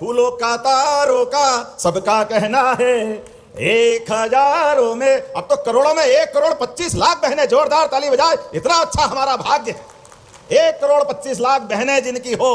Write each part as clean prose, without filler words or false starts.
फूलों का तारों का सबका कहना है 1000 में, अब तो करोड़ों में 1,25,00,000 बहनें, जोरदार ताली बजाए। इतना अच्छा हमारा भाग्य है। 1,25,00,000 बहनें जिनकी हो,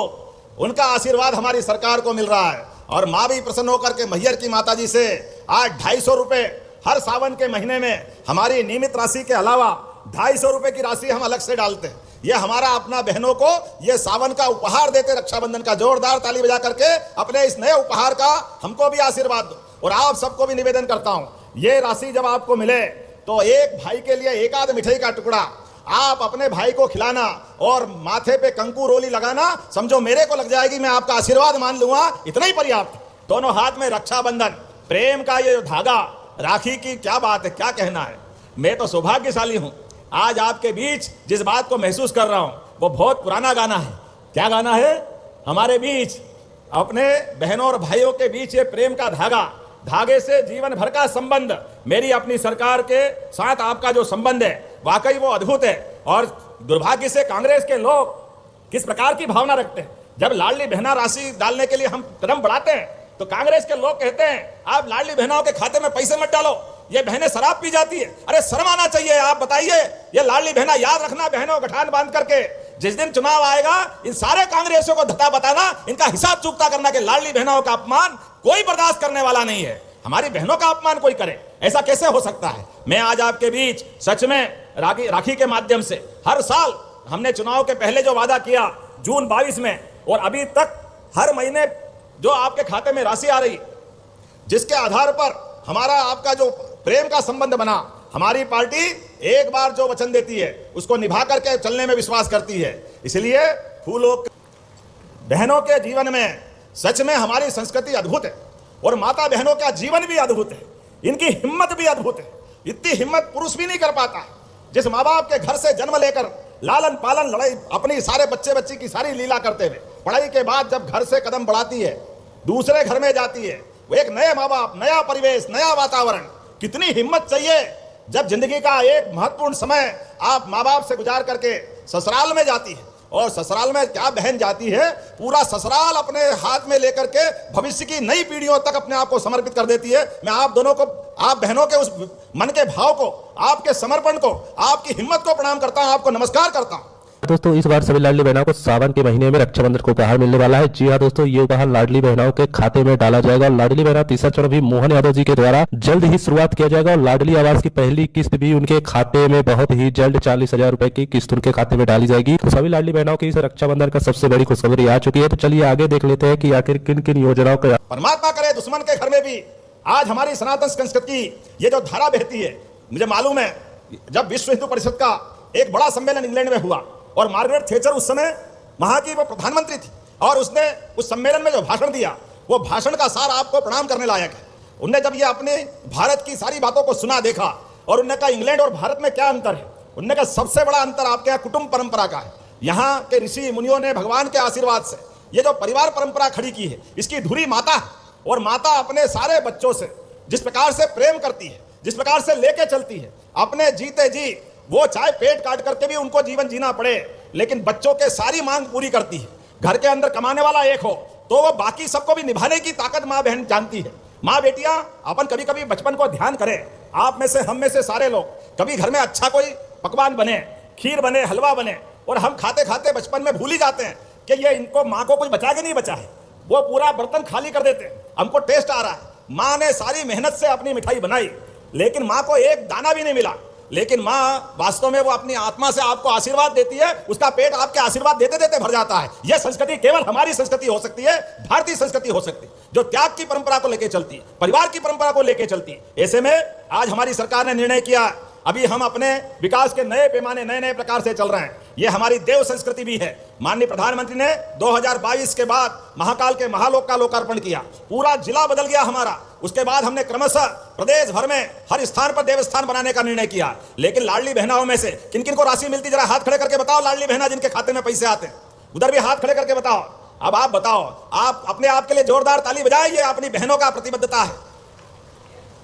उनका आशीर्वाद हमारी सरकार को मिल रहा है। और माँ भी प्रसन्न होकर के मैहर की माता जी से आज 250 रुपए हर सावन के महीने में हमारी नियमित राशि के अलावा 250 रुपए की राशि हम अलग से डालते हैं। ये हमारा अपना बहनों को ये सावन का उपहार देते, रक्षाबंधन का। जोरदार ताली बजा करके अपने इस नए उपहार का हमको भी आशीर्वाद दो। और आप सबको भी निवेदन करता हूं, ये राशि जब आपको मिले तो एक भाई के लिए एक आध मिठाई का टुकड़ा आप अपने भाई को खिलाना और माथे पे कंकु रोली लगाना, समझो मेरे को लग जाएगी, मैं आपका आशीर्वाद मान लूंगा, इतना ही पर्याप्त। दोनों हाथ में रक्षाबंधन, प्रेम का ये धागा, राखी की क्या बात है, क्या कहना है। मैं तो सौभाग्यशाली हूं, आज आपके बीच जिस बात को महसूस कर रहा हूं वो बहुत पुराना गाना है। क्या गाना है? हमारे बीच अपने बहनों और भाइयों के बीच ये प्रेम का धागा, धागे से जीवन भर का संबंध, मेरी अपनी सरकार के साथ आपका जो संबंध है वाकई वो अद्भुत है। और दुर्भाग्य से कांग्रेस के लोग किस प्रकार की भावना रखते हैं, जब लाडली बहना राशि डालने के लिए हम कदम बढ़ाते हैं तो कांग्रेस के लोग कहते हैं आप लाडली बहनों के खाते में पैसे मत डालो, ये बहनें शराब पी जाती है। अरे शर्म आना चाहिए। आप बताइए, ये लाडली बहना, याद रखना बहनों, गठान बांध करके जिस दिन चुनाव आएगा इन सारे कांग्रेसियों को धत्ता बताना, इनका हिसाब चुकता करना कि लाडली बहनों का अपमान कोई बर्दाश्त करने वाला नहीं है। हमारी बहनों का अपमान कोई करे, ऐसा कैसे हो सकता है। मैं आज आपके बीच सच में राखी के माध्यम से, हर साल हमने चुनाव के पहले जो वादा किया जून 22 में, और अभी तक हर महीने जो आपके खाते में राशि आ रही, जिसके आधार पर हमारा आपका जो प्रेम का संबंध बना, हमारी पार्टी एक बार जो वचन देती है उसको निभा करके चलने में विश्वास करती है। इसलिए फूलों बहनों के जीवन में सच में हमारी संस्कृति अद्भुत है और माता बहनों का जीवन भी अद्भुत है, इनकी हिम्मत भी अद्भुत है। इतनी हिम्मत पुरुष भी नहीं कर पाता। जिस माँ बाप के घर से जन्म लेकर लालन पालन, लड़ाई, अपनी सारे बच्चे बच्ची की सारी लीला करते हुए पढ़ाई के बाद जब घर से कदम बढ़ाती है, दूसरे घर में जाती है, वो एक नए माँ बाप, नया परिवेश, नया वातावरण, कितनी हिम्मत चाहिए। जब जिंदगी का एक महत्वपूर्ण समय आप माँ बाप से गुजार करके ससुराल में जाती है, और ससुराल में क्या बहन जाती है, पूरा ससुराल अपने हाथ में लेकर के भविष्य की नई पीढ़ियों तक अपने आप को समर्पित कर देती है। मैं आप दोनों को, आप बहनों के उस मन के भाव को, आपके समर्पण को, आपकी हिम्मत को प्रणाम करता हूं, आपको नमस्कार करता हूं। दोस्तों, इस बार सभी लाडली बहनों को सावन के महीने में रक्षाबंधन को उपहार मिलने वाला है। जी हाँ दोस्तों, ये उपहार लाडली बहनों के खाते में डाला जाएगा। लाडली बहना तीसरा चरण भी मोहन यादव जी के द्वारा जल्द ही शुरुआत किया जाएगा और लाडली आवास की पहली किस्त भी उनके खाते में बहुत ही जल्द 40,000 रुपए की किस्त उनके खाते में डाली जाएगी। तो सभी लाडली बहनों की इस रक्षाबंधन का सबसे बड़ी खुशखबरी आ चुकी है। तो चलिए आगे देख लेते हैं कि आखिर किन किन योजनाओं का। परमात्मा करे दुश्मन के घर में भी आज हमारी सनातन संस्कृति की ये जो धारा बहती है। मुझे मालूम है जब विश्व हिंदू परिषद का एक बड़ा सम्मेलन इंग्लैंड में हुआ और मार्गरेट थैचर उस समय वहां की वो प्रधानमंत्री थी, और उसने उस सम्मेलन में जो भाषण दिया, वो भाषण का सार आपको प्रणाम करने लायक है। उनने जब ये अपने भारत की सारी बातों को सुना, देखा, और उनने कहा इंग्लैंड और भारत में क्या अंतर है। उनने कहा सबसे बड़ा अंतर आपके यहाँ कुटुंब परंपरा का है। यहाँ के ऋषि मुनियों ने भगवान के आशीर्वाद से ये जो परिवार परंपरा खड़ी की है, इसकी धुरी माता है। और माता अपने सारे बच्चों से जिस प्रकार से प्रेम करती है, जिस प्रकार से लेके चलती है, अपने जीते जी वो चाहे पेट काट करके भी उनको जीवन जीना पड़े, लेकिन बच्चों के सारी मांग पूरी करती है। घर के अंदर कमाने वाला एक हो तो वो बाकी सबको भी निभाने की ताकत माँ बहन जानती है। माँ बेटियां अपन कभी कभी बचपन को ध्यान करें, आप में से, हम में से सारे लोग कभी घर में अच्छा कोई पकवान बने, खीर बने, हलवा बने, और हम खाते खाते बचपन में भूल ही जाते हैं कि ये इनको माँ को कुछ बचा के नहीं बचा है। वो पूरा बर्तन खाली कर देते हैं। हमको टेस्ट आ रहा है, माँ ने सारी मेहनत से अपनी मिठाई बनाई, लेकिन माँ को एक दाना भी नहीं मिला। लेकिन माँ वास्तव में वो अपनी आत्मा से आपको आशीर्वाद देती है, उसका पेट आपके आशीर्वाद देते देते भर जाता है। यह संस्कृति केवल हमारी संस्कृति हो सकती है, भारतीय संस्कृति हो सकती है, जो त्याग की परंपरा को लेकर चलती है, परिवार की परंपरा को लेकर चलती है। ऐसे में आज हमारी सरकार ने निर्णय किया, अभी हम अपने विकास के नए पैमाने, नए नए प्रकार से चल रहे हैं। यह हमारी देव संस्कृति भी है। माननीय प्रधानमंत्री ने 2022 के बाद महाकाल के महालोक का लोकार्पण किया, पूरा जिला बदल गया हमारा। उसके बाद हमने क्रमशः प्रदेश भर में हर स्थान पर देवस्थान बनाने का निर्णय किया। लेकिन लाडली बहनाओं में से किन किन को राशि मिलती, जरा हाथ खड़े करके बताओ। लाडली बहना जिनके खाते में पैसे आते हैं, उधर भी हाथ खड़े करके बताओ। अब आप बताओ, आप अपने आप के लिए जोरदार ताली बजाइए। अपनी बहनों का प्रतिबद्धता है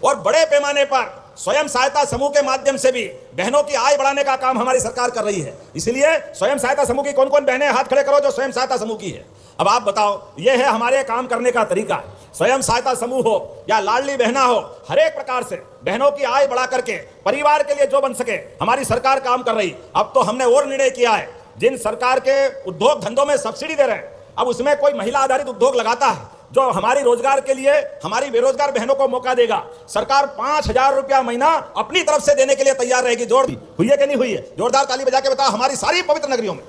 और बड़े पैमाने पर स्वयं सहायता समूह के माध्यम से भी बहनों की आय बढ़ाने का काम हमारी सरकार कर रही है। इसलिए स्वयं सहायता समूह की कौन कौन बहनें हाथ खड़े करो जो स्वयं सहायता समूह की है। अब आप बताओ, यह है हमारे काम करने का तरीका। स्वयं सहायता समूह हो या लाडली बहना हो, हर एक प्रकार से बहनों की आय बढ़ा करके परिवार के लिए जो बन सके हमारी सरकार काम कर रही। अब तो हमने और निर्णय किया है, जिन सरकार के उद्योग धंधों में सब्सिडी दे रहे हैं, अब उसमें कोई महिला आधारित उद्योग लगाता है जो हमारी रोजगार के लिए हमारी बेरोजगार बहनों को मौका देगा। सरकार 5,000 रुपया महीना अपनी तरफ से देने के लिए तैयार रहेगी। जोर हुई है कि नहीं हुई है? जोरदार ताली बजा के बताओ। हमारी सारी पवित्र नगरियों में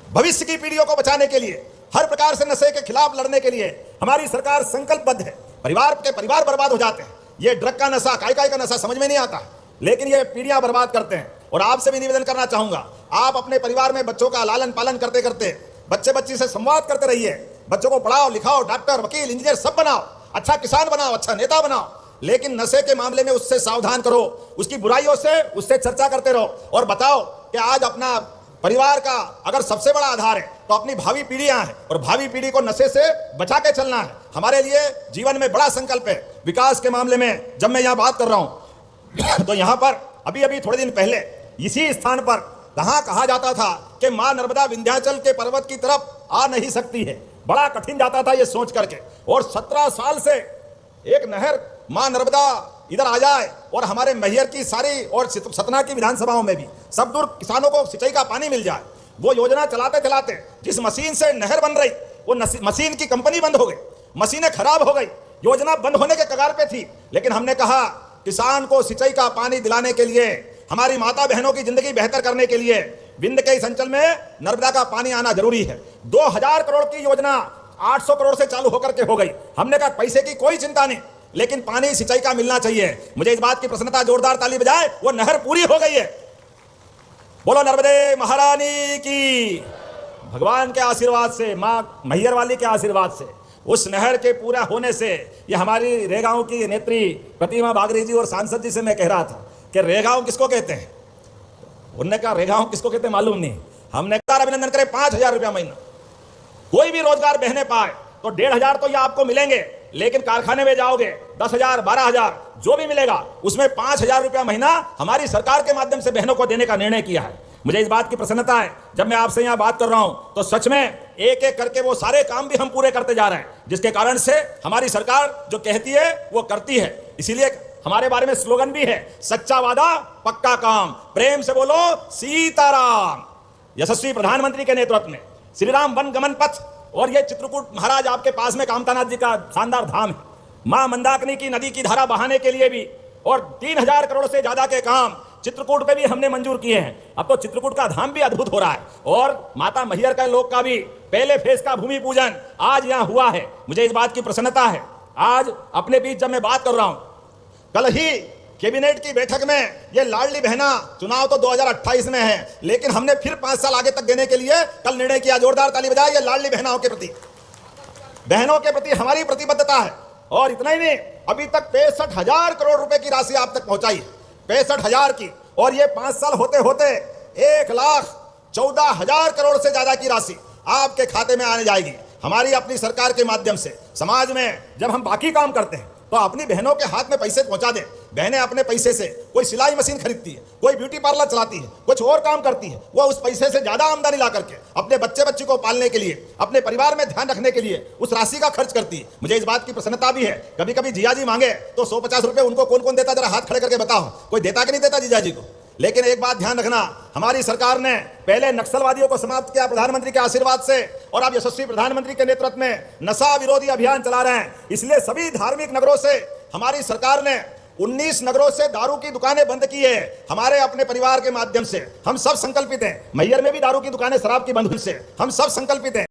भविष्य की पीढ़ियों को बचाने के लिए, हर प्रकार से नशे के खिलाफ लड़ने के लिए हमारी सरकार संकल्पबद्ध है। परिवार बर्बाद हो जाते हैं। ये ड्रग का नशा, काय का नशा समझ में नहीं आता, लेकिन ये पीढ़ियां बर्बाद करते हैं। और आपसे भी निवेदन करना चाहूंगा, आप अपने परिवार में बच्चों का लालन पालन करते करते बच्चे से संवाद करते रहिए। बच्चों को पढ़ाओ लिखाओ, डॉक्टर वकील इंजीनियर सब बनाओ, अच्छा किसान बनाओ, अच्छा नेता बनाओ, लेकिन नशे के मामले में उससे सावधान करो, उसकी बुराइयों से उससे चर्चा करते रहो और बताओ कि आज अपना परिवार का अगर सबसे बड़ा आधार है तो अपनी भावी पीढ़ियां हैं और भावी पीढ़ी को नशे से बचा के चलना है। हमारे लिए जीवन में बड़ा संकल्प है विकास के मामले में। जब मैं यहां बात कर रहा हूं तो यहां पर अभी थोड़े दिन पहले इसी स्थान पर कहा जाता था कि मां नर्मदा विंध्याचल के पर्वत की तरफ आ नहीं सकती है। बड़ा कठिन जाता था ये सोच करके, और 17 साल से एक नहर मां नर्मदा इधर आ जाए और हमारे मैहर की सारी और सतना की विधानसभाओं में भी सब दूर किसानों को सिंचाई का पानी मिल जाए। वो योजना चलाते चलाते जिस मशीन से नहर बन रही वो मशीन की कंपनी बंद हो गई, मशीनें खराब हो गई, योजना बंद होने के कगार पे थी। लेकिन हमने कहा किसान को सिंचाई का पानी दिलाने के लिए, हमारी माता बहनों की जिंदगी बेहतर करने के लिए विंध्य के इस अंचल में नर्मदा का पानी आना जरूरी है। 2000 करोड़ की योजना 800 करोड़ से चालू होकर के हो गई। हमने कहा पैसे की कोई चिंता नहीं, लेकिन पानी सिंचाई का मिलना चाहिए। मुझे इस बात की प्रसन्नता, जोरदार ताली बजाए, वो नहर पूरी हो गई है। बोलो नर्मदे महारानी की। भगवान के आशीर्वाद से, माँ मैहर वाली के आशीर्वाद से, उस नहर के पूरा होने से, ये हमारी रेगांव की नेत्री प्रतिमा बागरी जी और सांसद जी से मैं कह रहा था कि रेगांव किसको कहते हैं। उन्होंने कहा रेगांव किसको कहते हैं मालूम नहीं। हमने अभिनंदन करे 5,000 रुपया महीना कोई भी रोजगार बहने पाए तो 1,500 तो ये आपको मिलेंगे, लेकिन कारखाने में जाओगे 10,000 12,000 जो भी मिलेगा उसमें 5,000 रुपया महीना हमारी सरकार के माध्यम से बहनों को देने का निर्णय किया है। मुझे इस बात की प्रसन्नता है, जब मैं आपसे यहाँ बात कर रहा हूं तो सच में एक एक करके वो सारे काम भी हम पूरे करते जा रहे हैं, जिसके कारण से हमारी सरकार जो कहती है वो करती है। इसीलिए हमारे बारे में स्लोगन भी है, सच्चा वादा पक्का काम, प्रेम से बोलो सीताराम। यशस्वी प्रधानमंत्री के नेतृत्व में श्री राम वन गमन पथ, और ये चित्रकूट महाराज आपके पास में कामतानाथ जी का शानदार धाम है। मां मंदाकिनी की नदी की धारा बहाने के लिए भी और 3,000 करोड़ से ज्यादा के काम चित्रकूट पे भी हमने मंजूर किए हैं। अब तो चित्रकूट का धाम भी अद्भुत हो रहा है, और माता मैहर का लोग का भी पहले फेज का भूमि पूजन आज यहाँ हुआ है। मुझे इस बात की प्रसन्नता है। आज अपने बीच जब मैं बात कर रहा हूं, कल ही कैबिनेट की बैठक में ये लाडली बहना, चुनाव तो 2028 में है, लेकिन हमने फिर 5 साल आगे तक देने के लिए कल निर्णय किया। जोरदार ताली बजाए ये लाडली बहनों के प्रति, बहनों के प्रति हमारी प्रतिबद्धता है। और इतना ही नहीं, अभी तक 65,000 करोड़ रुपए की राशि आप तक पहुंचाई, 65,000 की, और ये 5 साल होते होते 1,14,000 करोड़ से ज्यादा की राशि आपके खाते में आने जाएगी। हमारी अपनी सरकार के माध्यम से समाज में जब हम बाकी काम करते हैं तो अपनी बहनों के हाथ में पैसे पहुंचा दें। बहनें अपने पैसे से कोई सिलाई मशीन खरीदती है, कोई ब्यूटी पार्लर चलाती है, कुछ और काम करती है, वो उस पैसे से ज्यादा आमदनी ला करके अपने बच्ची को पालने के लिए, अपने परिवार में ध्यान रखने के लिए उस राशि का खर्च करती है। मुझे इस बात की प्रसन्नता भी है। कभी कभी जीजा जी मांगे तो 150 रुपए उनको कौन कौन देता, जरा हाथ खड़े करके बताओ, कोई देता कि नहीं देता जीजा जी को। लेकिन एक बात ध्यान रखना, हमारी सरकार ने पहले नक्सलवादियों को समाप्त किया प्रधानमंत्री के आशीर्वाद से, और अब यशस्वी प्रधानमंत्री के नेतृत्व में नशा विरोधी अभियान चला रहे हैं। इसलिए सभी धार्मिक नगरों से हमारी सरकार ने 19 नगरों से दारू की दुकानें बंद की है। हमारे अपने परिवार के माध्यम से हम सब संकल्पित हैं। मैहर में भी दारू की दुकानें शराब की बंद हुई से हम सब संकल्पित हैं।